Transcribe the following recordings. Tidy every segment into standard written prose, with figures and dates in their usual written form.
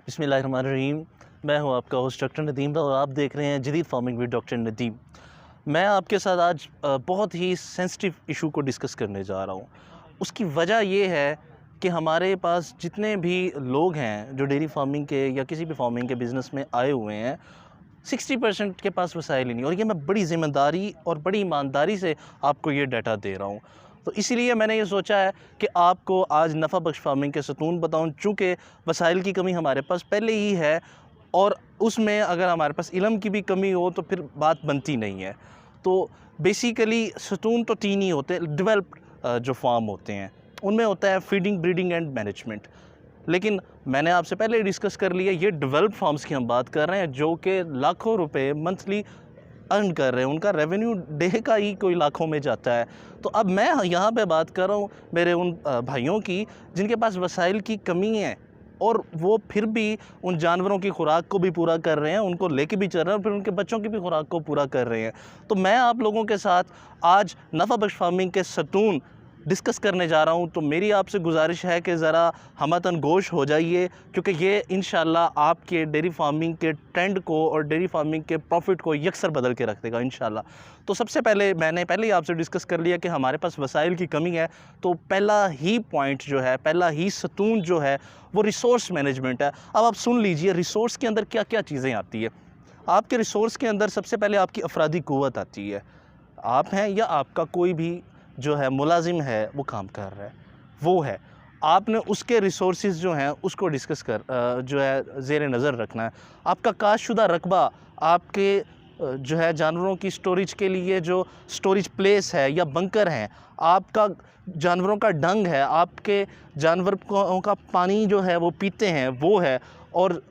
बिस्मिल्लाहिर्रहमानिर्रहीम। मैं हूं आपका होस्ट डॉक्टर नदीम और आप देख रहे हैं जदीद फार्मिंग विद डॉक्टर नदीम। मैं आपके साथ आज बहुत ही सेंसिटिव इशू को डिस्कस करने जा रहा हूं। उसकी वजह ये है कि हमारे पास जितने भी लोग हैं जो डेयरी फार्मिंग के या किसी भी फार्मिंग के बिज़नेस में आए हुए हैं, 60% के पास वसाइल ही नहीं। और ये मैं बड़ी ज़िम्मेदारी और बड़ी ईमानदारी से आपको ये डाटा दे रहा हूँ। तो इसीलिए मैंने ये सोचा है कि आपको आज नफ़ा बख्श फार्मिंग के सतून बताऊँ, चूँकि वसाइल की कमी हमारे पास पहले ही है और उसमें अगर हमारे पास इल्म की भी कमी हो तो फिर बात बनती नहीं है। तो बेसिकली सतून तो 3 ही होते हैं डेवलप्ड जो फार्म होते हैं, उनमें होता है फीडिंग, ब्रीडिंग एंड मैनेजमेंट। लेकिन मैंने आपसे पहले डिस्कस कर लिया, ये डेवलप्ड फार्म्स की हम बात कर रहे हैं जो कि लाखों रुपए मंथली अर्न कर रहे हैं, उनका रेवेन्यू डे का ही कोई लाखों में जाता है। तो अब मैं यहाँ पे बात कर रहा हूँ मेरे उन भाइयों की जिनके पास वसाइल की कमी है और वो फिर भी उन जानवरों की खुराक को भी पूरा कर रहे हैं, उनको लेके भी चल रहे हैं और फिर उनके बच्चों की भी खुराक को पूरा कर रहे हैं। तो मैं आप लोगों के साथ आज नफ़ा बख्श फार्मिंग के सतून डिस्कस करने जा रहा हूं। तो मेरी आपसे गुजारिश है कि ज़रा हमतन गोश हो जाइए, क्योंकि ये इंशाल्लाह आपके डेयरी फार्मिंग के ट्रेंड को और डेयरी फार्मिंग के प्रॉफिट को यकसर बदल के रख देगा इंशाल्लाह। तो सबसे पहले मैंने पहले ही आपसे डिस्कस कर लिया कि हमारे पास वसाइल की कमी है। तो पहला ही पॉइंट जो है, पहला ही सतून जो है वो रिसोर्स मैनेजमेंट है। अब आप सुन लीजिए रिसोर्स के अंदर क्या क्या चीज़ें आती है। आपके रिसोर्स के अंदर सबसे पहले आपकी अफरादी क़ुव्वत आती है। आप हैं या आपका कोई भी जो है मुलाजिम है वो काम कर रहा है, वो है, आपने उसके रिसोर्सेज जो हैं उसको डिस्कस कर जो है ज़ेर नज़र रखना है। आपका काशुदा रकबा, आपके जो है जानवरों की स्टोरेज के लिए जो स्टोरेज प्लेस है या बंकर हैं, आपका जानवरों का डंग है, आपके जानवरों का पानी जो है वो पीते हैं वो है, और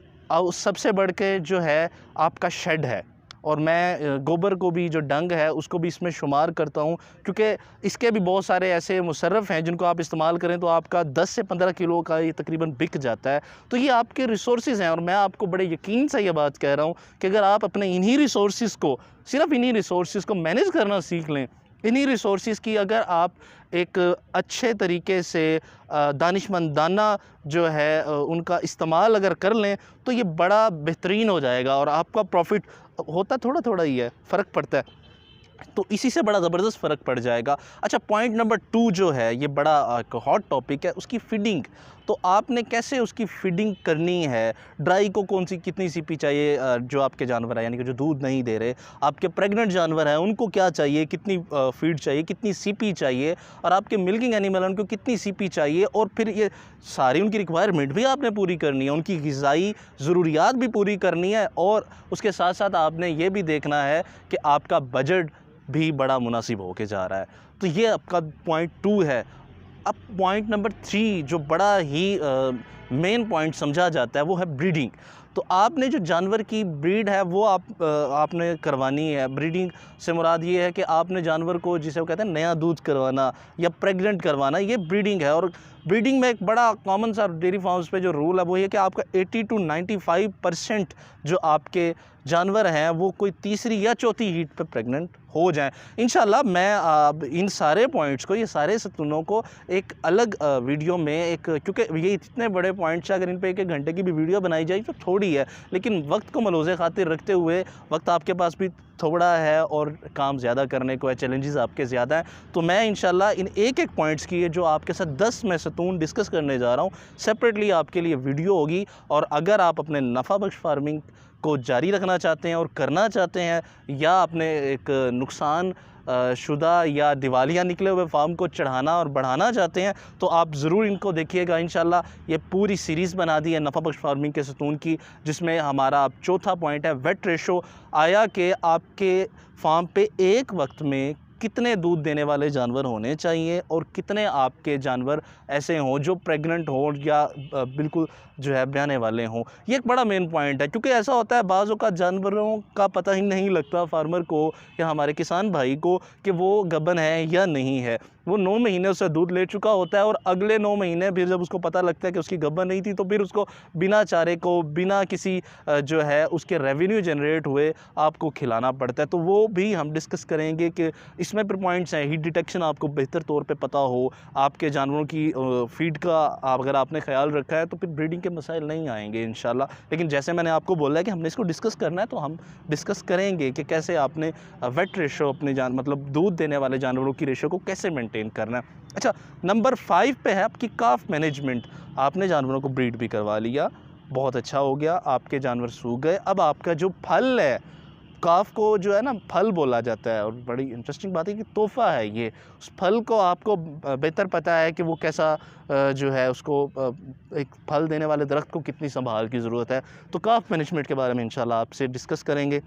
सबसे बढ़ के जो है आपका शेड है। और मैं गोबर को भी, जो डंग है उसको भी इसमें शुमार करता हूँ, क्योंकि इसके भी बहुत सारे ऐसे मुसर्रफ़ हैं जिनको आप इस्तेमाल करें तो आपका 10 से 15 किलो का ये तकरीबन बिक जाता है। तो ये आपके रिसोर्सेज़ हैं और मैं आपको बड़े यकीन से ये बात कह रहा हूँ कि अगर आप अपने इन्हीं रिसोर्सेज़ को, सिर्फ़ इन्हीं रिसोर्सेज़ को मैनेज करना सीख लें, इन्हीं रिसोर्सेज़ की अगर आप एक अच्छे तरीके से दानिशमंदाना जो है उनका इस्तेमाल अगर कर लें तो ये बड़ा बेहतरीन हो जाएगा और आपका प्रॉफिट होता थोड़ा थोड़ा ही है, फ़र्क पड़ता है, तो इसी से बड़ा ज़बरदस्त फ़र्क पड़ जाएगा। अच्छा, पॉइंट नंबर 2 जो है, ये बड़ा एक हॉट टॉपिक है, उसकी फीडिंग। तो आपने कैसे उसकी फीडिंग करनी है, ड्राई को कौन सी कितनी सीपी चाहिए, जो आपके जानवर हैं यानी कि जो दूध नहीं दे रहे, आपके प्रेग्नेंट जानवर हैं उनको क्या चाहिए, कितनी फीड चाहिए, कितनी सीपी चाहिए, और आपके मिल्किंग एनिमल हैं उनको कितनी सीपी चाहिए, और फिर ये सारी उनकी रिक्वायरमेंट भी आपने पूरी करनी है, उनकी ग़िज़ाई ज़रूरियात भी पूरी करनी है, और उसके साथ साथ आपने ये भी देखना है कि आपका बजट भी बड़ा मुनासिब होके जा रहा है। तो ये आपका पॉइंट 2 है। अब पॉइंट नंबर 3 जो बड़ा ही मेन पॉइंट समझा जाता है वो है ब्रीडिंग। तो आपने जो जानवर की ब्रीड है वो आपने करवानी है। ब्रीडिंग से मुराद ये है कि आपने जानवर को, जिसे वो कहते हैं नया दूध करवाना या प्रेग्नेंट करवाना, ये ब्रीडिंग है। और ब्रीडिंग में एक बड़ा कॉमन सा डेयरी फार्म्स पे जो रूल है वो ये कि आपका 80 to 95% जो आपके जानवर हैं वो कोई तीसरी या चौथी हीट पे प्रेग्नेंट हो जाएं। इंशाल्लाह मैं इन सारे पॉइंट्स को, ये सारे सतूनों को एक अलग वीडियो में, एक, क्योंकि ये इतने बड़े पॉइंट्स हैं, अगर इन पे 1 घंटे की भी वीडियो बनाई जाए तो थोड़ी है, लेकिन वक्त को मलूज़े खातिर रखते हुए, वक्त आपके पास भी थोड़ा है और काम ज़्यादा करने को है, चैलेंजेस आपके ज़्यादा हैं, तो मैं इंशाल्लाह इन एक पॉइंट्स की, जो आपके साथ 10 मैं सतून डिस्कस करने जा रहा हूँ, सेपरेटली आपके लिए वीडियो होगी। और अगर आप अपने नफ़ा बख्श फार्मिंग को जारी रखना चाहते हैं और करना चाहते हैं, या अपने एक नुकसान शुदा या दिवालिया निकले हुए फार्म को चढ़ाना और बढ़ाना चाहते हैं, तो आप ज़रूर इनको देखिएगा। इंशाल्लाह ये पूरी सीरीज़ बना दी है नफ़ा बख्श फार्मिंग के सतून की, जिसमें हमारा चौथा पॉइंट है वेट रेशो। आया कि आपके फार्म पे एक वक्त में कितने दूध देने वाले जानवर होने चाहिए और कितने आपके जानवर ऐसे हों जो प्रेग्नेंट हों या बिल्कुल जो है ब्याने वाले हों। ये एक बड़ा मेन पॉइंट है, क्योंकि ऐसा होता है बाज़ों का जानवरों का पता ही नहीं लगता फार्मर को या हमारे किसान भाई को कि वो गबन है या नहीं है। वो 9 महीने उससे दूध ले चुका होता है और अगले 9 महीने फिर जब उसको पता लगता है कि उसकी गब्बर नहीं थी तो फिर उसको बिना चारे को, बिना किसी जो है उसके रेवेन्यू जनरेट हुए आपको खिलाना पड़ता है। तो वो भी हम डिस्कस करेंगे कि इसमें फिर पॉइंट्स हैं। हीट डिटेक्शन आपको बेहतर तौर पे पता हो, आपके जानवरों की फीड का अगर आपने ख्याल रखा है तो फिर ब्रीडिंग के मसाइल नहीं आएंगे इंशाल्लाह। लेकिन जैसे मैंने आपको बोला है कि हमने इसको डिस्कस करना है तो हम डिस्कस करेंगे कि कैसे आपने वेट रेशो अपने मतलब दूध देने वाले जानवरों की रेशो को कैसे मेंटेन करना है। अच्छा, नंबर 5 पे है आपकी काफ मैनेजमेंट। आपने जानवरों को ब्रीड भी करवा लिया, बहुत अच्छा हो गया, आपके जानवर सूख गए। अब आपका जो फल है, काफ को जो है ना फल बोला जाता है, और बड़ी इंटरेस्टिंग बात है कि तोहफ़ा है ये। उस फल को आपको बेहतर पता है कि वो कैसा जो है उसको एक फल देने वाले दरख्त को कितनी संभाल की ज़रूरत है। तो काफ मैनेजमेंट के बारे में इंशाल्लाह आपसे डिस्कस करेंगे।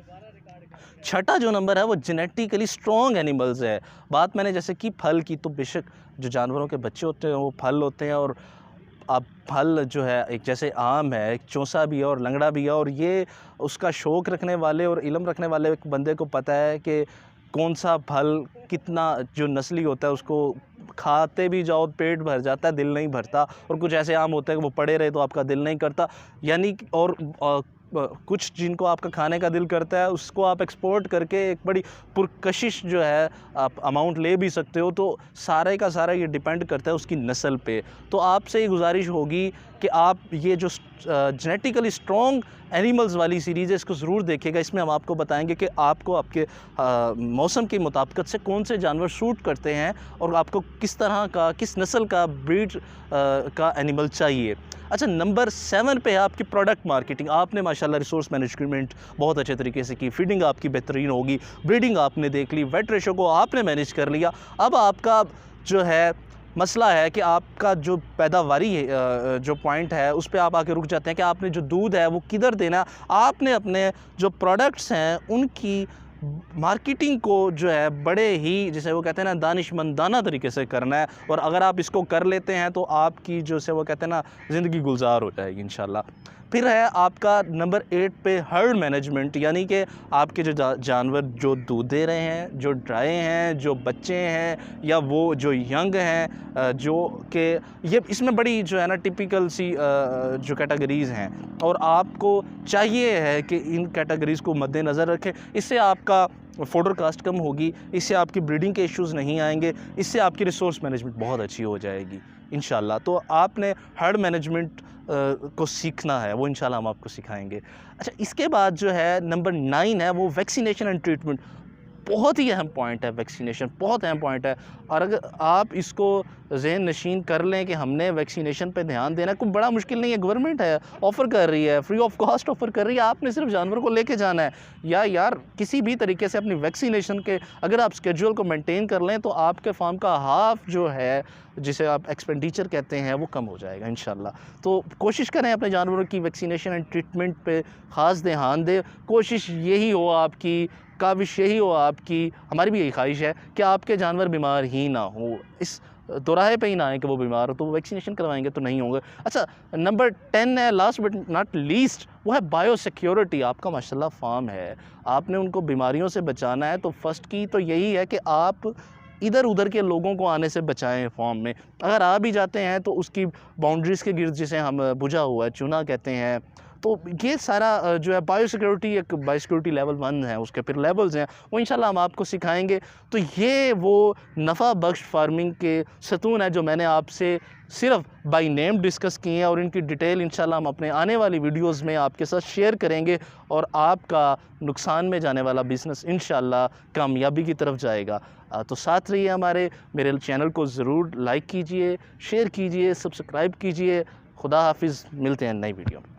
छठा जो नंबर है वो जेनेटिकली स्ट्रॉन्ग एनिमल्स है। बात मैंने जैसे कि फल की, तो बेशक जो जानवरों के बच्चे होते हैं वो फल होते हैं, और अब फल जो है एक जैसे आम है, एक चौंसा भी है और लंगड़ा भी है, और ये उसका शौक़ रखने वाले और इल्म रखने वाले एक बंदे को पता है कि कौन सा फल कितना जो नस्ली होता है उसको खाते भी जाओ पेट भर जाता है, दिल नहीं भरता। और कुछ ऐसे आम होते हैं कि वो पड़े रहे तो आपका दिल नहीं करता, यानी और कुछ जिनको आपका खाने का दिल करता है उसको आप एक्सपोर्ट करके एक बड़ी पुरकशिश जो है आप अमाउंट ले भी सकते हो। तो सारे का सारा ये डिपेंड करता है उसकी नस्ल पे। तो आपसे ये गुजारिश होगी कि आप ये जो जेनेटिकली स्ट्रॉन्ग एनिमल्स वाली सीरीज़ है इसको ज़रूर देखिएगा। इसमें हम आपको बताएंगे कि आपको आपके मौसम की मुताबिकत से कौन से जानवर सूट करते हैं और आपको किस तरह का, किस नस्ल का ब्रीड का एनिमल चाहिए। अच्छा, नंबर 7 पे है आपकी प्रोडक्ट मार्केटिंग। आपने माशाल्लाह रिसोर्स मैनेजमेंट बहुत अच्छे तरीके से की, फीडिंग आपकी बेहतरीन होगी, ब्रीडिंग आपने देख ली, वेट रेशो को आपने मैनेज कर लिया। अब आपका जो है मसला है कि आपका जो पैदावारी जो पॉइंट है उस पे आप आके रुक जाते हैं कि आपने जो दूध है वो किधर देना। आपने अपने जो प्रोडक्ट्स हैं उनकी मार्केटिंग को जो है बड़े ही, जैसे वो कहते हैं ना, दानिशमंदाना तरीके से करना है। और अगर आप इसको कर लेते हैं तो आपकी जो से वो कहते हैं ना ज़िंदगी गुलजार हो जाएगी इंशाल्लाह। फिर है आपका नंबर 8 पे हर्ड मैनेजमेंट, यानी कि आपके जो जानवर जो दूध दे रहे हैं, जो ड्राई हैं, जो बच्चे हैं या वो जो यंग हैं, जो कि ये इसमें बड़ी जो है ना टिपिकल सी जो कैटेगरीज़ हैं, और आपको चाहिए है कि इन कैटेगरीज़ को मद्देनज़र रखें। इससे आपका फॉडर कास्ट कम होगी, इससे आपकी ब्रीडिंग के इश्यूज़ नहीं आएंगे, इससे आपकी रिसोर्स मैनेजमेंट बहुत अच्छी हो जाएगी इंशाल्लाह। तो आपने हर्ड मैनेजमेंट को सीखना है, वो इंशाल्लाह हम आपको सिखाएंगे। अच्छा, इसके बाद जो है नंबर 9 है वो वैक्सीनेशन एंड ट्रीटमेंट। बहुत ही अहम पॉइंट है वैक्सीनेशन, बहुत अहम पॉइंट है। और अगर आप इसको ज़हन नशीन कर लें कि हमने वैक्सीनेशन पे ध्यान देना, कोई बड़ा मुश्किल नहीं है। गवर्नमेंट है, ऑफ़र कर रही है, फ्री ऑफ कॉस्ट ऑफ़र कर रही है, आपने सिर्फ जानवर को लेके जाना है। या यार किसी भी तरीके से अपनी वैक्सीनेशन के अगर आप स्केड्यूल को मेंटेन कर लें तो आपके फार्म का हाफ जो है, जिसे आप एक्सपेंडिचर कहते हैं, वो कम हो जाएगा इंशाल्लाह। तो कोशिश करें अपने जानवरों की वैक्सीनेशन एंड ट्रीटमेंट पे ख़ास ध्यान दें। कोशिश यही हो आपकी, काविश यही हो आपकी, हमारी भी यही ख्वाहिश है कि आपके जानवर बीमार ही ना हो, इस दोराहे पे ही ना आए कि वो बीमार हो। तो वो वैक्सीनेशन करवाएंगे तो नहीं होंगे। अच्छा, नंबर 10 है लास्ट बट नॉट लीस्ट, वो है बायोसिक्योरिटी। आपका माशाल्लाह फार्म है, आपने उनको बीमारियों से बचाना है, तो फर्स्ट की तो यही है कि आप इधर उधर के लोगों को आने से बचाएं फार्म में। अगर आ भी जाते हैं तो उसकी बाउंड्रीज़ के गिर्द, जिसे हम बुझा हुआ है चूना कहते हैं, तो ये सारा जो है बायोसिक्योरिटी, एक बायोसिक्योरिटी लेवल 1 है, उसके फिर लेवल्स हैं, वो इंशाल्लाह हम आपको सिखाएंगे। तो ये वो नफ़ा बख्श फार्मिंग के सतून है जो मैंने आपसे सिर्फ बाय नेम डिस्कस किए हैं, और इनकी डिटेल इंशाल्लाह हम अपने आने वाली वीडियोस में आपके साथ शेयर करेंगे, और आपका नुकसान में जाने वाला बिज़नेस इंशाल्लाह कामयाबी की तरफ जाएगा। तो साथ रहिए हमारे, मेरे चैनल को ज़रूर लाइक कीजिए, शेयर कीजिए, सब्सक्राइब कीजिए। खुदा हाफिज़, मिलते हैं नई वीडियो में।